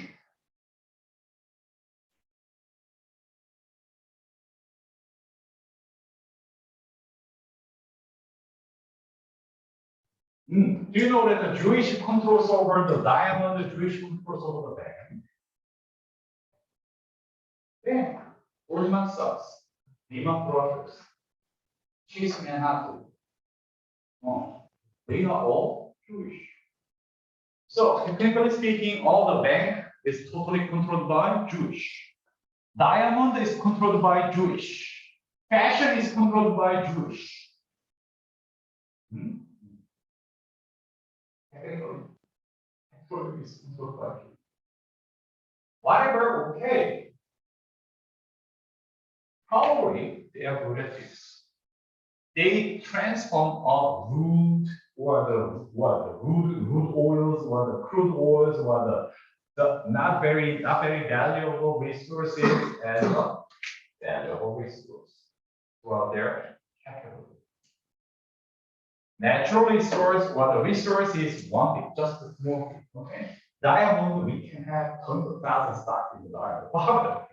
Do you know that the Jewish controls over the diamond, the Jewish controls over the bank? 네, Goldman Sachs, Lehman Brothers, Chase Manhattan. They are all Jewish. So, technically speaking, all the bank is totally controlled by Jewish. Diamond is controlled by Jewish. Fashion is controlled by Jewish. Technically is controlled by Jewish. Whatever, okay. Probably they are good at this. They transform a root or the root oils or the crude oils or the not very valuable resources as a valuable resource throughout their capital. Natural resource or the resource is one thing, just a small thing. Okay. Diamond, we can have tons of thousands stocks in the diamond. But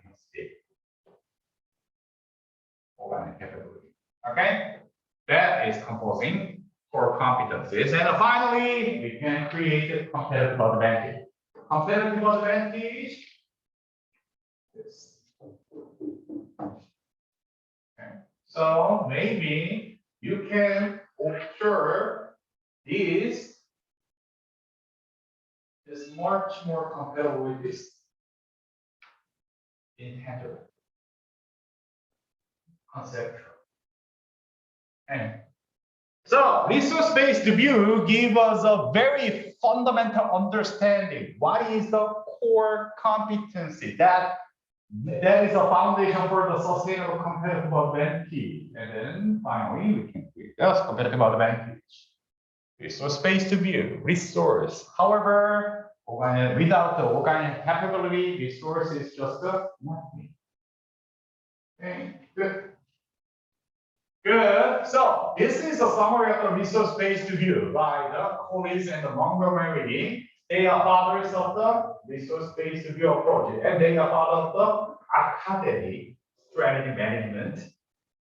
organic capability. Okay, that is composing for competencies. And finally, we can create a competitive advantage. Competitive advantage. This. Okay. So maybe you can observe this is much more compatible with this intangible. Conceptual. And so resource-based view gives us a very fundamental understanding. What is the core competency? That is a foundation for the sustainable competitive advantage. And then finally, we can create this competitive advantage. Resource-based view, resource. However, without the organic capability, resource is just a nothing. Okay, good. Good. So this is a summary of the resource-based view by the Collins and the Montgomery. They are fathers of the resource-based view approach, and they are part of the academic strategy management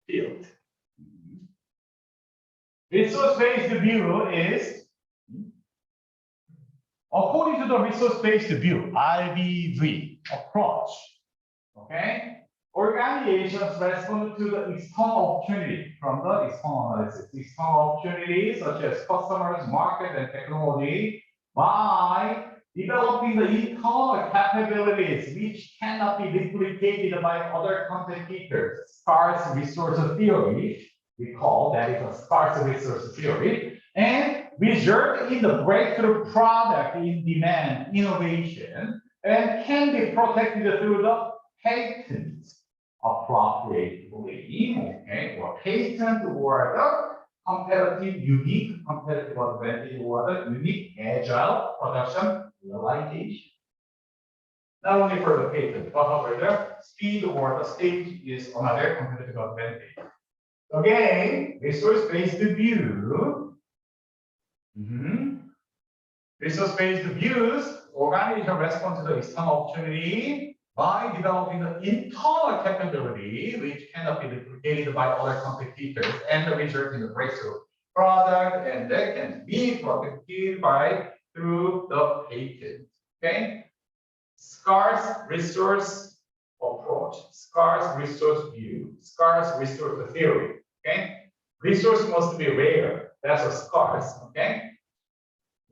field. Resource-based view is, according to the resource-based view, RBV approach. Okay. Organizations respond to the external opportunity from the external analysis. External opportunities such as customers, market, and technology by developing the internal capabilities which cannot be replicated by other competitors. Scarce resource theory, we call that is a scarce resource theory, and result in the breakthrough product in demand innovation and can be protected through the patent appropriately, okay, or patent or the competitive, unique competitive advantage or the unique agile production realization. Not only for the patent, but over the speed or the stage is another competitive advantage. Again, resource-based view. Resource-based views, organization respond to the external opportunity by developing the internal capability, which cannot be replicated by other competitors, and the result in the breakthrough product, and that can be protected through the patent. Okay, scarce resource approach, scarce resource view, scarce resource theory. Okay, resource must be rare. That's a scarce. Okay.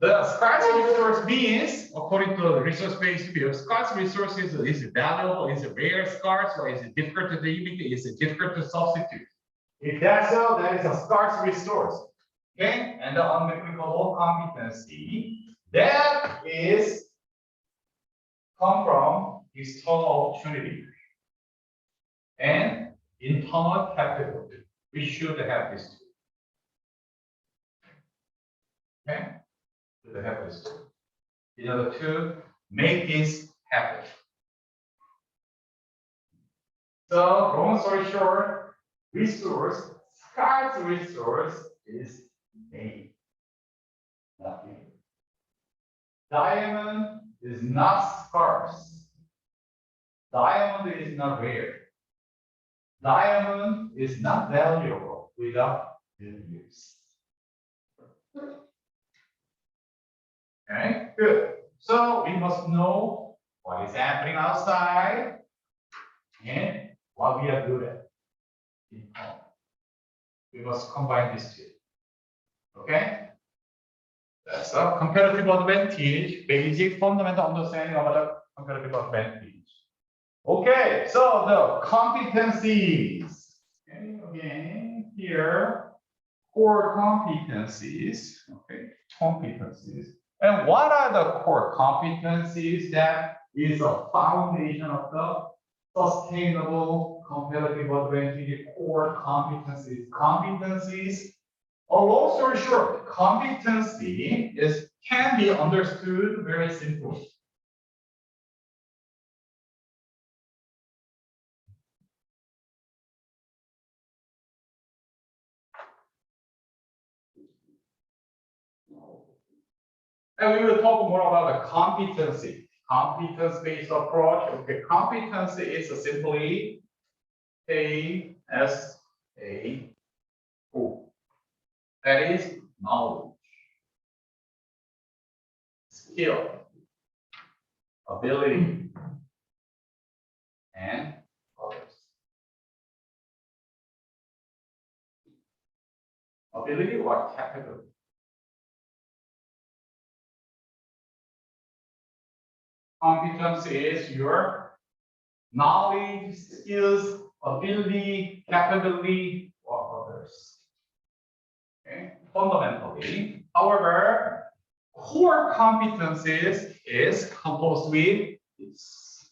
The scarce resource means, according to the resource-based view, scarce resources is valuable, is rare, scarce, or is it difficult to imitate, is it difficult to substitute? If that's so, that is a scarce resource. Okay, and the unreplicable competency that is come from external opportunity and internal capability. We should have this too. Okay. To have this in order to make this happen. So, long story short, resource, scarce resource is made, not made. Diamond is not scarce. Diamond is not rare. Diamond is not valuable without use. Okay, good. So we must know what is happening outside and what we are good at in home. We must combine these two. Okay? That's a comparative advantage, basic fundamental understanding of the comparative advantage. Okay, so the competencies. Okay, again, here, core competencies. Okay, competencies. And what are the core competencies that is a foundation of the sustainable competitive advantage core competencies? Competencies, a long story short, competency can be understood very simply. And we will talk more about the competency, competence-based approach. Okay, competency is simply KSAO. That is knowledge, skill, ability, and others. Ability or capability. Competence is your knowledge, skills, ability, capability, or others. Okay, fundamentally. However, core competencies is composed with this.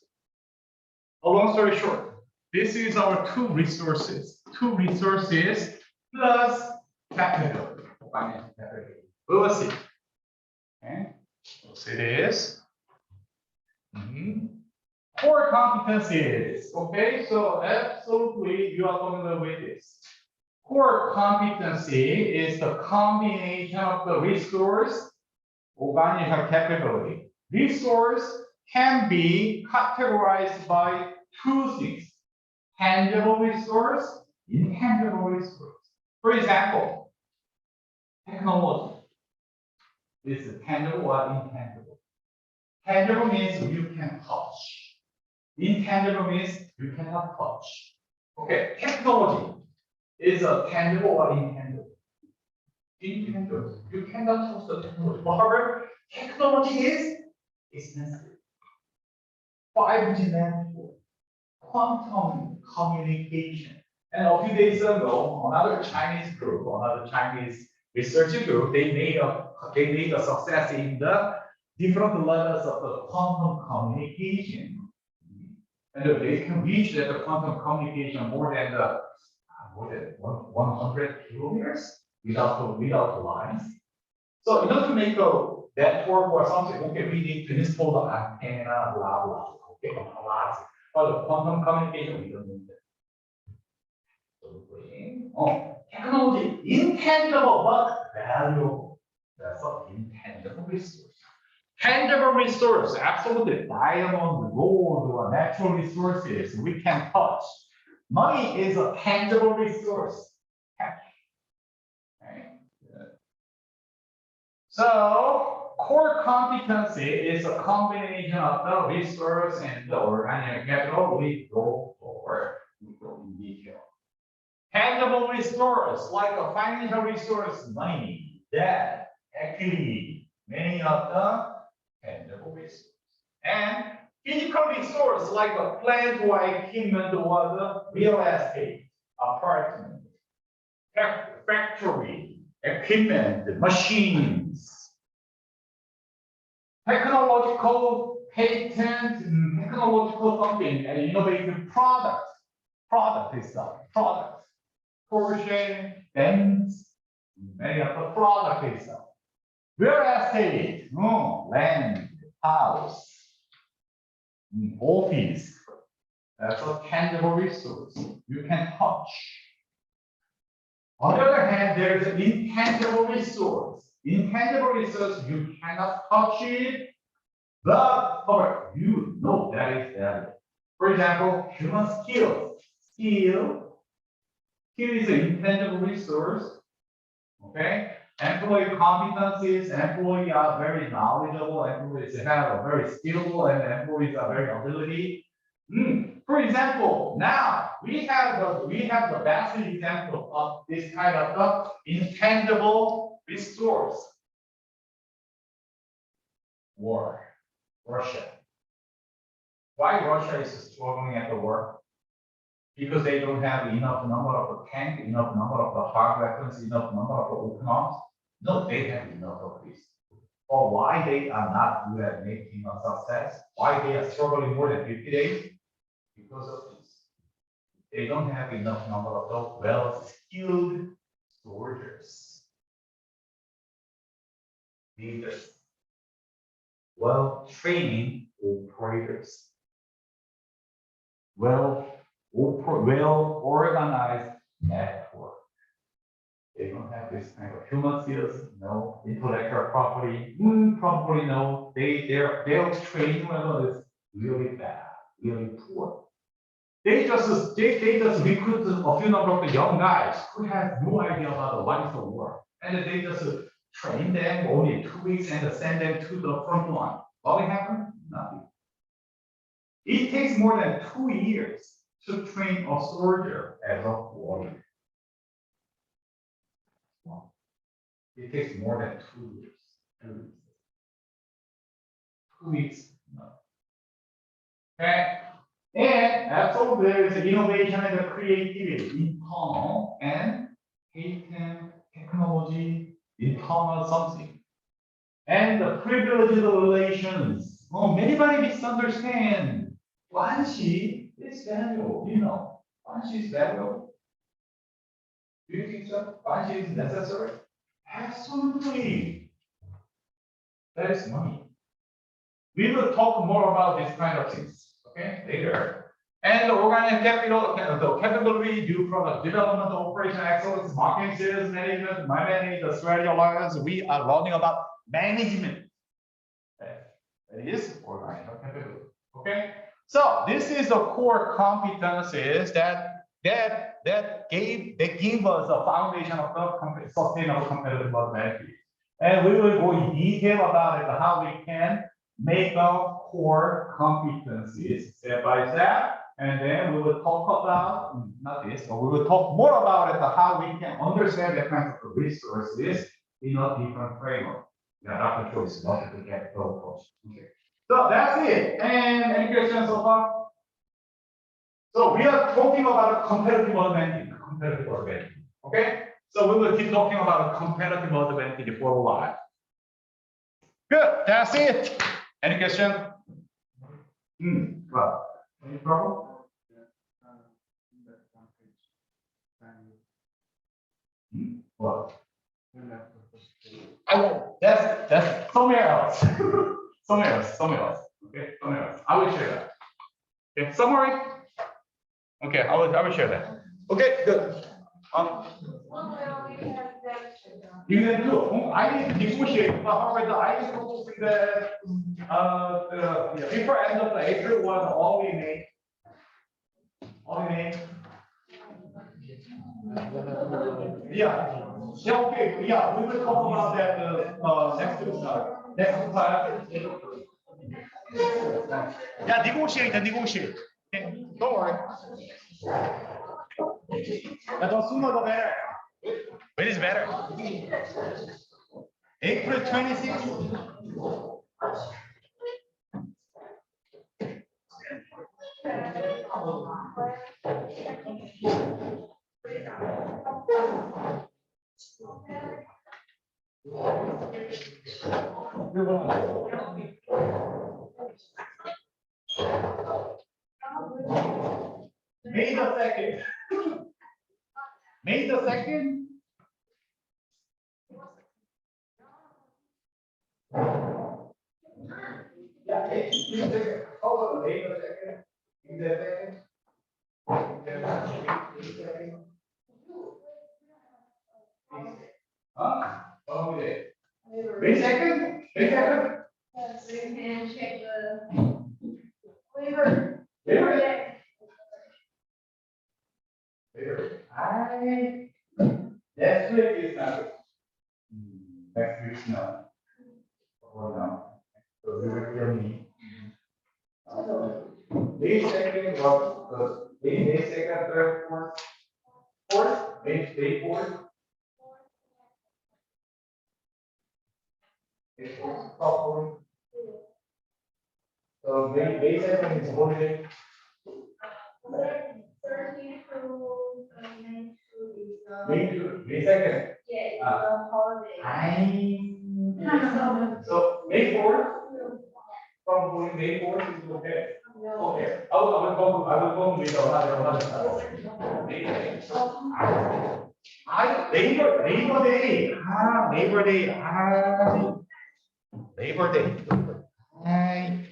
A long story short, this is our two resources plus capability, financial capability. We will see. Okay, so it is. Core competencies. Okay, so absolutely you are familiar with this. Core competency is the combination of the resource, organizational capability. Resource can be categorized by two things: tangible resource, intangible resource. For example, technology is tangible or intangible. Tangible means you can touch. Intangible means you cannot touch. Okay, technology is a tangible or intangible? Intangible. You cannot touch the technology. However, technology is expensive. 5G network, quantum communication. And a few days ago, another Chinese group, another Chinese research group, they made a success in the different levels of the quantum communication. And they can reach that quantum communication more than 100 kilometers without the lines. So in order to make a network or something, okay, we need to install the antenna, blah blah. Okay, lots. But the quantum communication, we don't need that. So technology, intangible but valuable. That's an intangible resource. Tangible resource, absolutely. Diamond, gold, or natural resources we can touch. Money is a tangible resource. Okay. So, core competency is a combination of the resource and the organic capital. We go in detail. Tangible resource, like a financial resource, money, debt, equity, many of the tangible resource. And physical resource, like a plant or equipment or the real estate, apartment, factory, equipment, machines, technological patent, technological something, and innovative product. Product itself, product. Porsche, Benz, many of the product itself. Real estate, land, house, office. That's a tangible resource you can touch. On the other hand, there's an intangible resource. Intangible resource, you cannot touch it, But, however, you know that is valuable. For example, human skills. Skill is an intangible resource. Okay? Employee competencies, employees are very knowledgeable, employees have a very skillful, and employees are very ability. For example, now we have the best example of this kind of intangible resource. War. Russia. Why Russia is struggling at the war? Because they don't have enough number of the tank, enough number of the hard weapons, enough number of the open arms. No, they have enough of this. Or why they are not good at making a success? Why they are struggling more than 50 days? Because of this. They don't have enough number of those well-skilled soldiers, leaders, well-trained operators, well-organized network. They don't have this kind of human skills, no intellectual property, probably no. Their training level is really bad, really poor. They just recruit a few number of the young guys who have no idea about what is the war, and they just train them only 2 weeks and send them to the front line. What will happen? Nothing. It takes more than 2 years to train a soldier as a warrior. It takes more than 2 years. 2 weeks. No. Okay. And also there is innovation and creativity, internal and patent technology, internal something. And the privileged relations. Oh, many misunderstand. Guanxi is valuable, Guanxi is valuable. Do you think so? Guanxi is necessary? Absolutely. That is money. We will talk more about this kind of things. Okay, later. And the organic capital, the category, new product development, operation excellence, marketing, sales management, managing the strategy alliance. We are learning about management. That is organic capital. Okay, so this is the core competencies that give us a foundation of the sustainable competitive advantage. And we will go in detail about it, how we can make up core competencies step by step, and then we will talk about not this, but we will talk more about it, how we can understand the kinds of resources in a different framework. Yeah, Dr. Choice, not to get the approach. Okay, so that's it. And any questions so far? So we are talking about a competitive advantage. Okay, so we will keep talking about a competitive advantage for a while. Good, that's it. Any question? Well, any problem? What? That's somewhere else. somewhere else. Okay, somewhere else. I will share that. Okay, summary. Okay, I will share that. Okay, good. You can do. I need to negotiate. However, I need to see that before end of the April was all we made. Yeah. Yeah. Okay. Yeah. We will talk about that next class. Yeah. Negotiate. Okay. Don't worry. The sooner the better. When is better? April 26th. May the 2nd. May the 2nd. Yeah, hold on, May the 2nd. May the 2nd. Huh? Oh, May 2nd? May 2nd? Next week is not. Next week is not. Oh no. So you will hear me. May second was May second, third, fourth, May fourth. May fourth. So May second is holiday. 30 to May second. Yeah, it's a holiday. So May fourth. From May fourth is okay. Okay. I will go with another. Labor Day. Labor Day. Labor Day. Hi.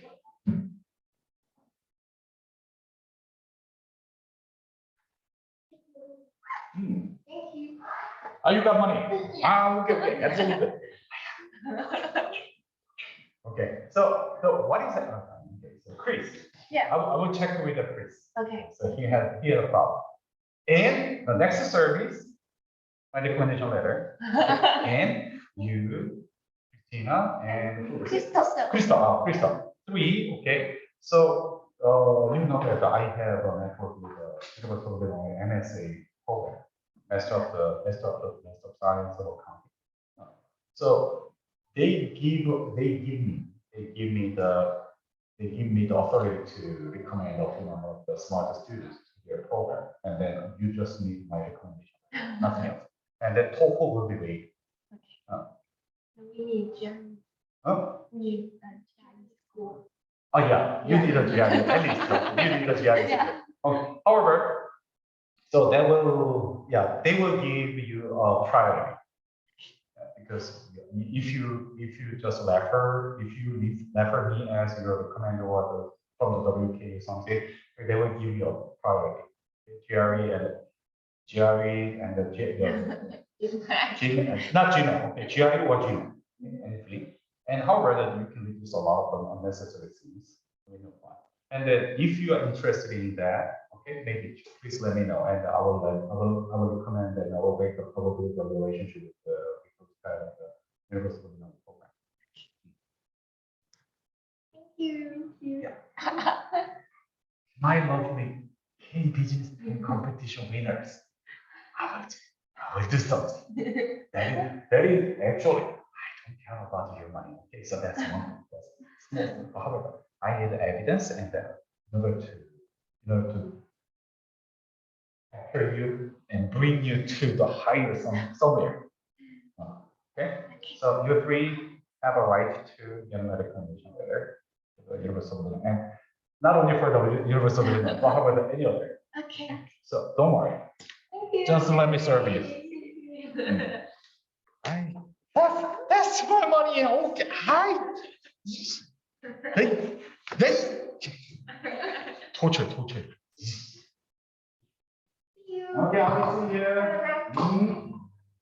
Thank you. Oh, you got money. Okay. That's really good. Okay. So what is it? Okay. So Chris. Yeah. I will check with the Chris. Okay. So he had a problem. And the next service, my recommendation letter. And you, Christina, and Crystal. 3. Okay. So you know that I have a network with MSA program, Master of Science of Accounting. So they give me the authority to recommend of the smartest students to their program, and then you just need my recommendation, nothing else. And then TOEFL will be waived. We need Jen. Oh, Need Chinese school. oh yeah, you need a GRE at least. You need a GRE. Yeah. Okay. However, so they will give you a priority. Because if you just refer me as your recommender or from the WK or something, they will give you a priority. GRE and the not Gino, okay, GRE or Gino, anything. And however, that you can reduce a lot of unnecessary things. And then if you are interested in that, okay, maybe please let me know, and I will recommend that I will make a probably the relationship with the University of program. Thank you. Yeah. My lovely K-Business competition winners. I will do something. That is actually, I don't care about your money. Okay, so that's one. However, I need evidence, and then in order to prepare you and bring you to the higher somewhere. Okay, so you 3 have a right to get a recommendation letter to the University of Milan, and not only for the University of Milan, but how about any other? Okay. So don't worry. Thank you. Just let me serve you. That's my money. Okay. Hi. Hey. Torture. Okay, I will see you.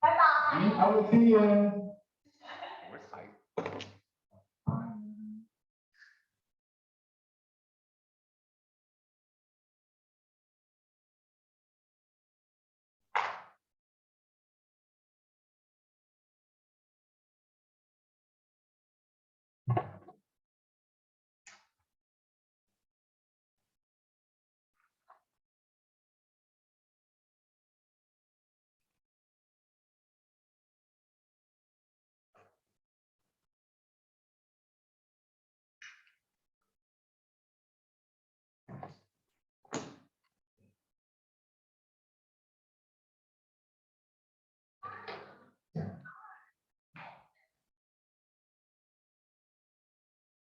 Bye-bye. I will see you.